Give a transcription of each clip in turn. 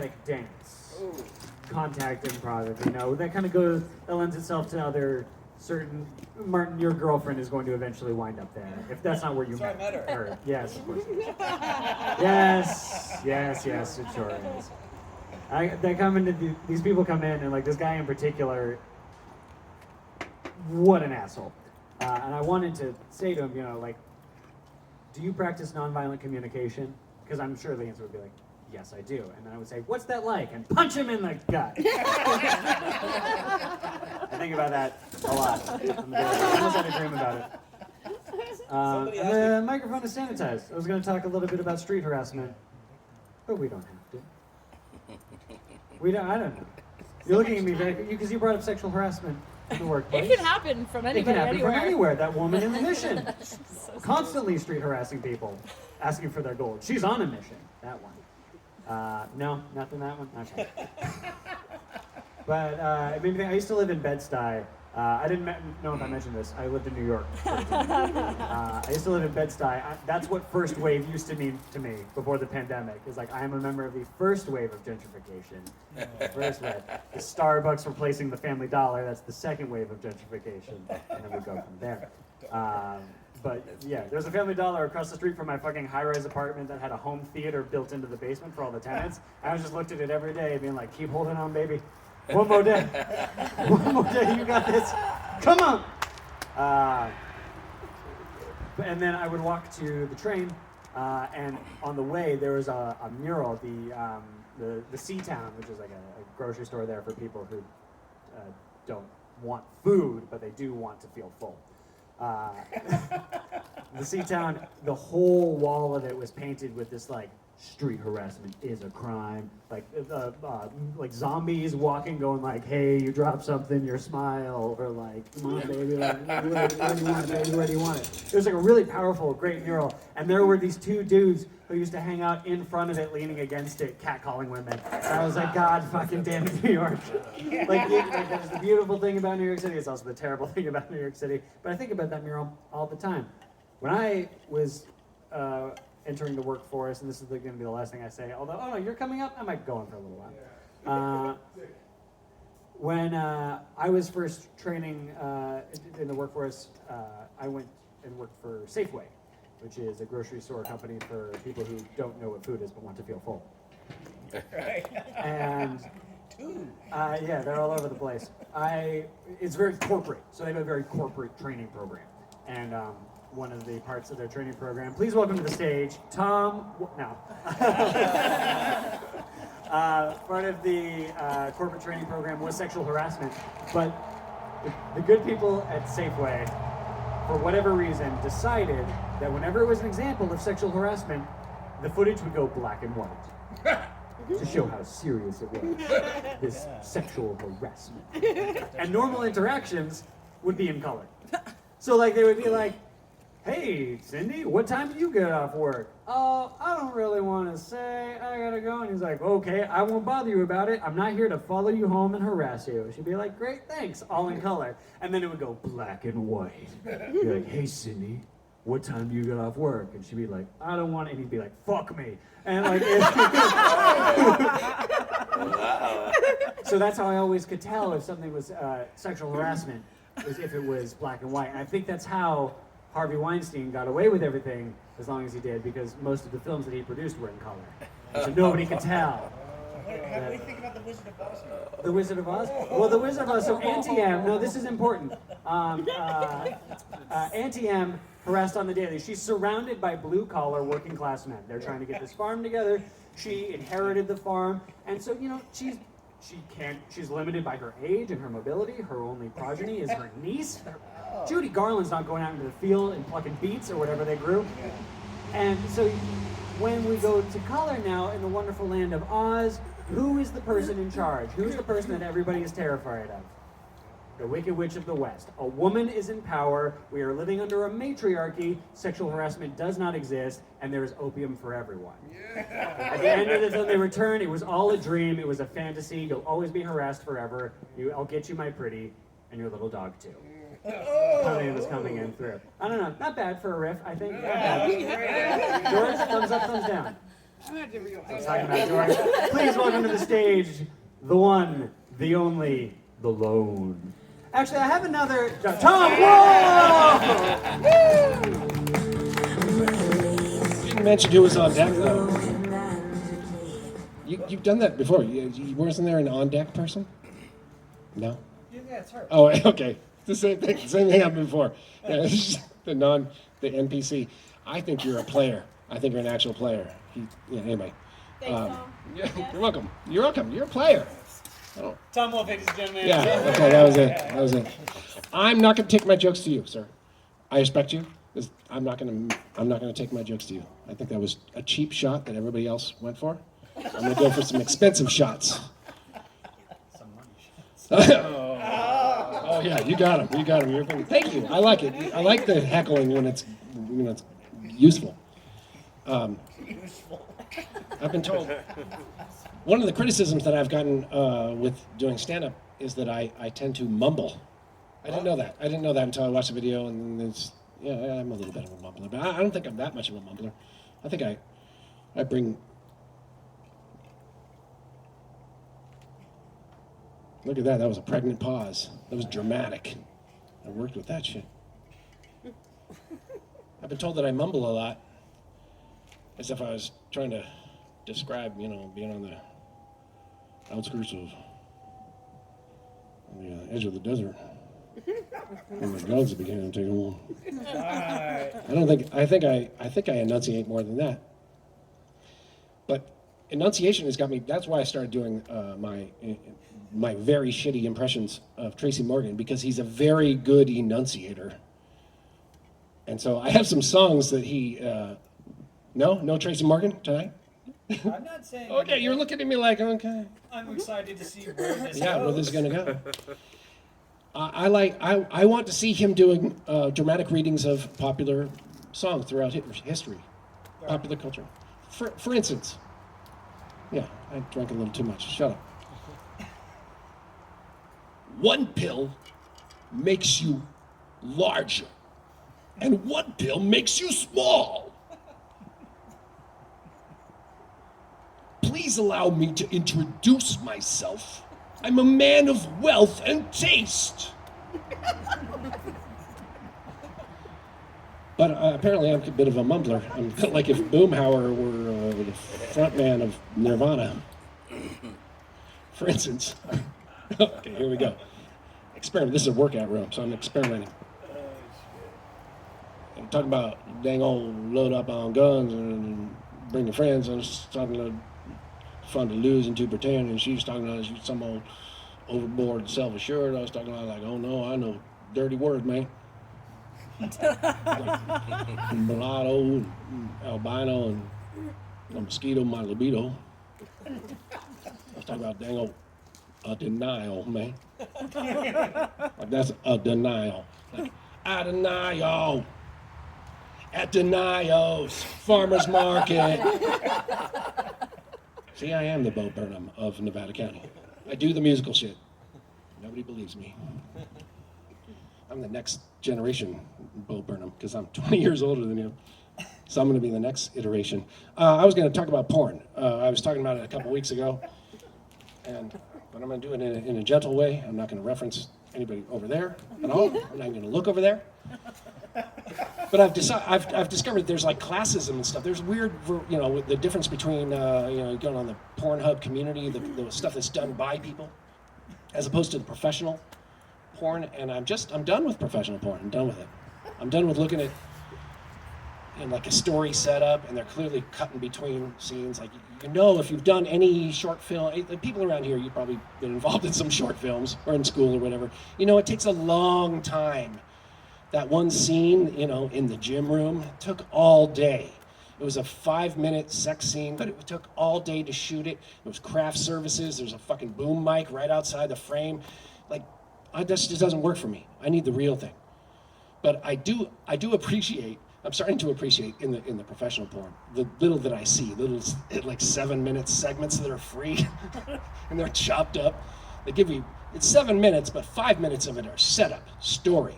dramatic dance, contact improv, that kind of goes, that lends itself to other certain, Martin, your girlfriend is going to eventually wind up there. If that's not where you I met her. Yes, of course. Yes, it sure is. These people come in, and like this guy in particular, what an asshole. And I wanted to say to him, do you practice nonviolent communication? Because I'm sure the answer would be like, yes, I do. And then I would say, what's that like? And punch him in the gut. I think about that a lot. I almost had a dream about it. The microphone is sanitized. I was going to talk a little bit about street harassment, but we don't have to. I don't know. You're looking at me because you brought up sexual harassment in the workplace. It can happen from anybody, It can happen anywhere. from anywhere. That woman in the mission. Constantly street harassing people, asking for their gold. She's on a mission, that one. No, nothing that one? Okay. But it made me think, I used to live in Bed-Stuy. I didn't know if I mentioned this. I lived in New York. I used to live in Bed-Stuy. That's what first wave used to mean to me before the pandemic. It's like I am a member of the first wave of gentrification. First wave. The Starbucks replacing the Family Dollar. That's the second wave of gentrification. And then we go from there. But yeah, there's a Family Dollar across the street from my fucking high-rise apartment that had a home theater built into the basement for all the tenants. I just looked at it every day being like, keep holding on, baby. One more day. One more day, you got this. Come on. And then I would walk to the train, and on the way there was a mural, the C-Town, which is like a grocery store there for people who don't want food, but they do want to feel full. The C-Town, the whole wall of it was painted with this like, street harassment is a crime. Like zombies walking, going like, "Hey, you dropped something, your smile," or like, "Come on, baby, like, where do you want it, baby? Where do you want it?" It was like a really powerful, great mural, and there were these two dudes who used to hang out in front of it, leaning against it, catcalling women. And I was like, God fucking damn it, New York! Like that's the beautiful thing about New York City. It's also the terrible thing about New York City. But I think about that mural all the time. When I was entering the workforce, and this is going to be the last thing I say, although, oh no, you're coming up? I might go on for a little while. When I was first training in the workforce, I went and worked for Safeway, which is a grocery store company for people who don't know what food is but want to feel full. And yeah, they're all over the place. It's very corporate, so they have a very corporate training program. And one of the parts of their training program. Please welcome to the stage, Tom. No. Part of the corporate training program was sexual harassment, but the good people at Safeway, for whatever reason, decided that whenever it was an example of sexual harassment, the footage would go black and white to show how serious it was, this sexual harassment. And normal interactions would be in color. So like they would be like, "Hey, Cindy, what time do you get off work?" "Oh, I don't really want to say. I gotta go." And he's like, "Okay, I won't bother you about it. I'm not here to follow you home and harass you." She'd be like, "Great, thanks," all in color. And then it would go black and white. You're like, "Hey, Cindy, what time do you get off work?" And she'd be like, "I don't want it." And he'd be like, "Fuck me." And like, so that's how I always could tell if something was sexual harassment, is if it was black and white. And I think that's how Harvey Weinstein got away with everything as long as he did, because most of the films that he produced were in color. So nobody could tell. How do you think about the Wizard of Oz? The Wizard of Oz? Well, the Wizard of Oz, so Auntie M, no, this is important. Auntie M harassed on the daily. She's surrounded by blue-collar working-class men. They're trying to get this farm together. She inherited the farm, and so, she's limited by her age and her mobility. Her only progeny is her niece. Judy Garland's not going out into the field and plucking beets or whatever they grew. And so when we go to color now in the wonderful land of Oz, who is the person in charge? Who's the person that everybody is terrified of? The Wicked Witch of the West. A woman is in power. We are living under a matriarchy. Sexual harassment does not exist, and there is opium for everyone. At the end of the film, they return. It was all a dream. It was a fantasy. You'll always be harassed forever. I'll get you, my pretty, and your little dog too. Tony was coming in through. I don't know. Not bad for a riff, I think. Not bad. George, thumbs up, thumbs down. I was talking about George. Please welcome to the stage, the one, the only, the lone. Actually, I have another. Tom Wolf! You didn't mention who was on deck, though. You've done that before. Wasn't there an on-deck person? No? Yeah, it's her. Oh, okay. The same thing happened before. Yeah, the NPC. I think you're a player. I think you're an actual player. Anyway. Thanks, Tom. Yeah, you're welcome. You're welcome. You're a player. Tom Wolf, ladies and gentlemen. Yeah, okay, that was it. I'm not going to take my jokes to you, sir. I respect you. I'm not going to take my jokes to you. I think that was a cheap shot that everybody else went for. I'm going to go for some expensive shots. Some money shots. Oh yeah, you got him. You got him. Thank you. I like it. I like the heckling when it's useful. Useful. I've been told one of the criticisms that I've gotten with doing stand-up is that I tend to mumble. I didn't know that. I didn't know that until I watched the video, and I'm a little bit of a mumbler, but I don't think I'm that much of a mumbler. I think I bring. Look at that. That was a pregnant pause. That was dramatic. I worked with that shit. I've been told that I mumble a lot, as if I was trying to describe, being on the outskirts of the edge of the desert, and the drugs began to take hold. I think I enunciate more than that. But enunciation has got me. That's why I started doing my very shitty impressions of Tracy Morgan, because he's a very good enunciator. And so I have some songs that he. No Tracy Morgan tonight. I'm not saying. Okay, you're looking at me like, okay. I'm excited to see where this goes. Yeah, where this is gonna go. I want to see him doing dramatic readings of popular songs throughout history, popular culture. For instance, yeah, I drank a little too much. Shut up. One pill makes you larger, and one pill makes you small. Please allow me to introduce myself. I'm a man of wealth and taste. But apparently I'm a bit of a mumbler. I'm like if Boomhauer were the front man of Nirvana. For instance. Okay, here we go. Experiment. This is a workout room, so I'm experimenting. I'm talking about dang old load up on guns and bring your friends. I was talking to fun to lose and to pretend, and she's talking about some old overboard self-assured. I was talking about like, oh no, I know dirty word, man. Like, mulatto, and albino, and a mosquito, my libido. I was talking about dang old a denial, man. Like that's a denial. Like, I deny y'all at Denio's Farmer's Market. See, I am the Bo Burnham of Nevada County. I do the musical shit. Nobody believes me. I'm the next generation Bo Burnham because I'm 20 years older than you. So I'm going to be the next iteration. I was going to talk about porn. I was talking about it a couple weeks ago, but I'm going to do it in a gentle way. I'm not going to reference anybody over there at all. I'm not going to look over there. But I've discovered there's like classism and stuff. There's weird, the difference between going on the Pornhub community, the stuff that's done by people, as opposed to the professional porn. And I'm done with professional porn. I'm done with it. I'm done with looking at like a story setup, and they're clearly cutting between scenes. Like if you've done any short film, people around here, you've probably been involved in some short films or in school or whatever. It takes a long time. That one scene, in the gym room, took all day. It was a 5-minute sex scene, but it took all day to shoot it. It was craft services. There's a fucking boom mic right outside the frame. Like, that just doesn't work for me. I need the real thing. But I do appreciate. I'm starting to appreciate in the professional porn the little that I see, little like 7-minute segments that are free, and they're chopped up. They give you it's 7 minutes, but 5 minutes of it are setup, story.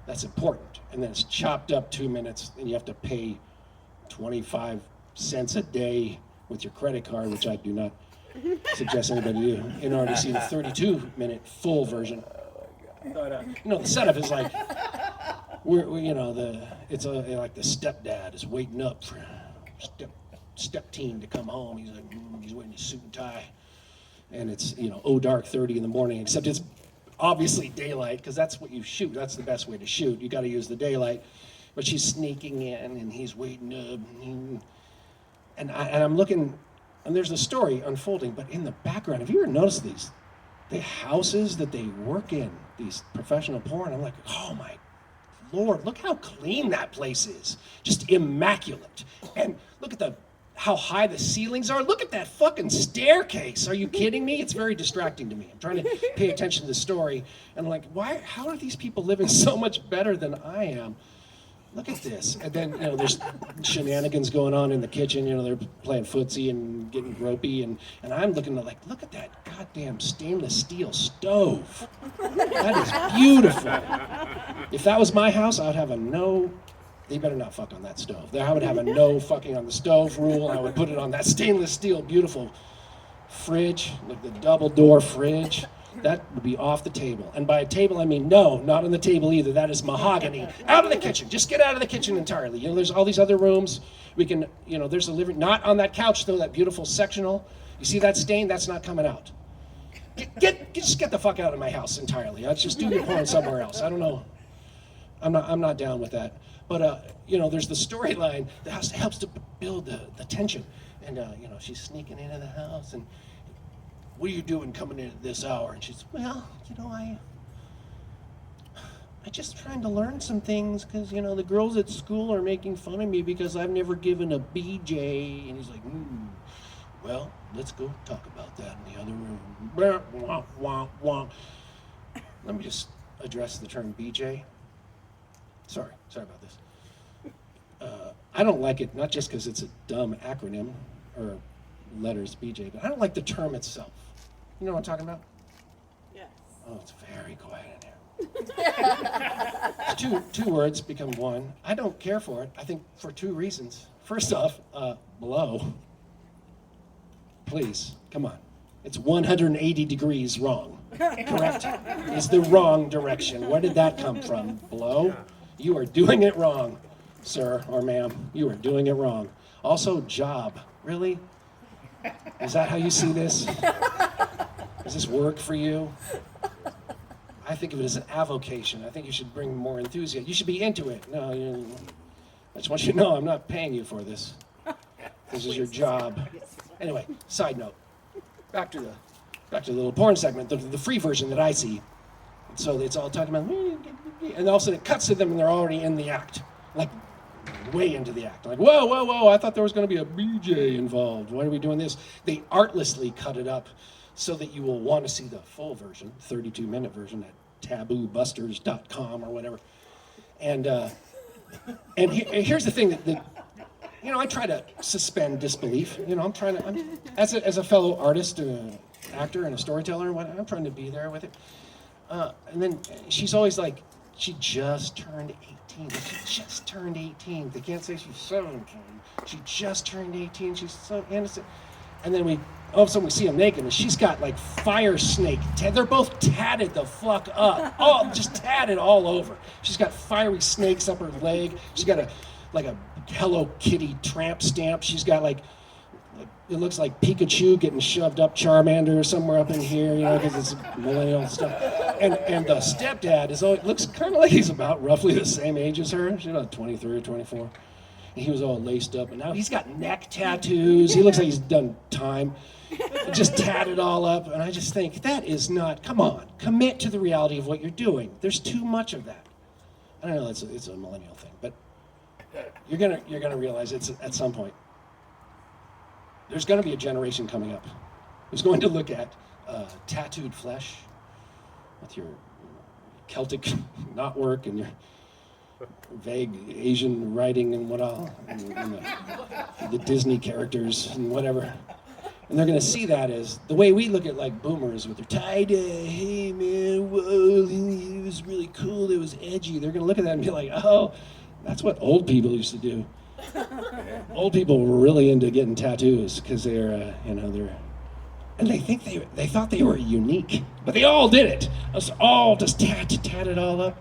That's important. And then it's chopped up 2 minutes, and you have to pay 25 cents a day with your credit card, which I do not suggest anybody do, in order to see the 32-minute full version. But, the setup is like, like the stepdad is waiting up for step teen to come home. He's like, he's wearing his suit and tie. And it's, dark 30 in the morning, except it's obviously daylight, because that's what you shoot. That's the best way to shoot. You got to use the daylight. But she's sneaking in, and he's waiting up. And I'm looking, and there's a story unfolding, but in the background, have you ever noticed the houses that they work in, these professional porn? I'm like, oh my Lord, look how clean that place is. Just immaculate. And look at how high the ceilings are. Look at that fucking staircase. Are you kidding me? It's very distracting to me. I'm trying to pay attention to the story. And I'm like, how are these people living so much better than I am? Look at this. And then, there's shenanigans going on in the kitchen. They're playing footsie and getting gropey. And I'm looking at look at that goddamn stainless steel stove. That is beautiful. If that was my house, I would have they better not fuck on that stove. I would have a no fucking on the stove rule. I would put it on that stainless steel, beautiful fridge, like the double door fridge. That would be off the table. And by a table, I mean, no, not on the table either. That is mahogany. Out of the kitchen. Just get out of the kitchen entirely. There's all these other rooms. We can, there's a living, not on that couch though, that beautiful sectional. You see that stain? That's not coming out. Just get the fuck out of my house entirely. Let's just do your porn somewhere else. I don't know. I'm not down with that. But, there's the storyline that helps to build the tension. And, she's sneaking into the house and, what are you doing coming in at this hour? And she's, well, I just trying to learn some things because, the girls at school are making fun of me because I've never given a BJ. And he's like, well, let's go talk about that in the other room. Wah, wah, wah. Let me just address the term BJ. Sorry about this. I don't like it, not just because it's a dumb acronym or letters BJ, but I don't like the term itself. You know what I'm talking about? Yes. Oh, it's very quiet in here. It's two words become one. I don't care for it. I think for two reasons. First off, blow. Please, come on. It's 180 degrees wrong. Correct? It's the wrong direction. Where did that come from? Blow? You are doing it wrong, sir or ma'am. You are doing it wrong. Also, job. Really? Is that how you see this? Does this work for you? I think of it as an avocation. I think you should bring more enthusiasm. You should be into it. No, I just want you to know I'm not paying you for this. This is your job. Anyway, side note. Back to the little porn segment, the free version that I see. So it's all talking about, and all of a sudden it cuts to them and they're already in the act. Like, way into the act. Like, whoa, I thought there was going to be a BJ involved. Why are we doing this? They artlessly cut it up so that you will want to see the full version, 32-minute version at taboobusters.com or whatever. And here's the thing that I try to suspend disbelief. As a fellow artist, actor, and a storyteller, I'm trying to be there with it. And then she's always like, she just turned 18. She just turned 18. They can't say she's 17. She just turned 18. She's so innocent. And then all of a sudden we see them naked, and she's got like fire snake. They're both tatted the fuck up. All just tatted all over. She's got fiery snakes up her leg. She's got a Hello Kitty tramp stamp. She's got like it looks like Pikachu getting shoved up Charmander somewhere up in here, because it's millennial stuff. And the stepdad looks kind of like he's about roughly the same age as her. She's about 23 or 24. And he was all laced up, and now he's got neck tattoos. He looks like he's done time. Just tatted all up, and I just think that is not. Come on, commit to the reality of what you're doing. There's too much of that. I know it's a millennial thing, but you're gonna realize it's at some point. There's going to be a generation coming up who's going to look at tattooed flesh with your Celtic knotwork and your vague Asian writing and what all, and the Disney characters and whatever. And they're going to see that as the way we look at like boomers with their tie-dye, hey man, whoa, it was really cool, it was edgy. They're going to look at that and be like, oh, that's what old people used to do. Old people were really into getting tattoos because they're, and they thought they were unique, but they all did it. Us all just tatted all up.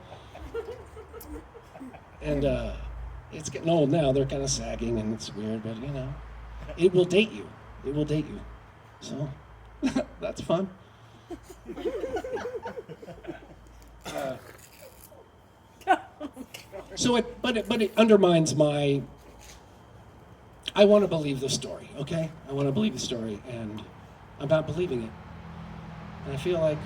And it's getting old now. They're kind of sagging and it's weird, but it will date you. It will date you. So that's fun. But it undermines my. I want to believe the story, okay? I want to believe the story, and I'm not believing it. And I feel like,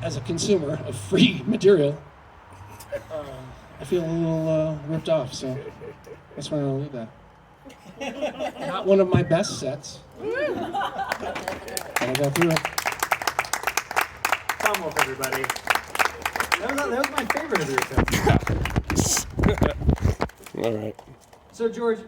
as a consumer of free material, I feel a little ripped off. So that's why I'll leave that. Not one of my best sets. I got through it. Tom Wolf, everybody. That was my favorite of your sets. All right. So, George,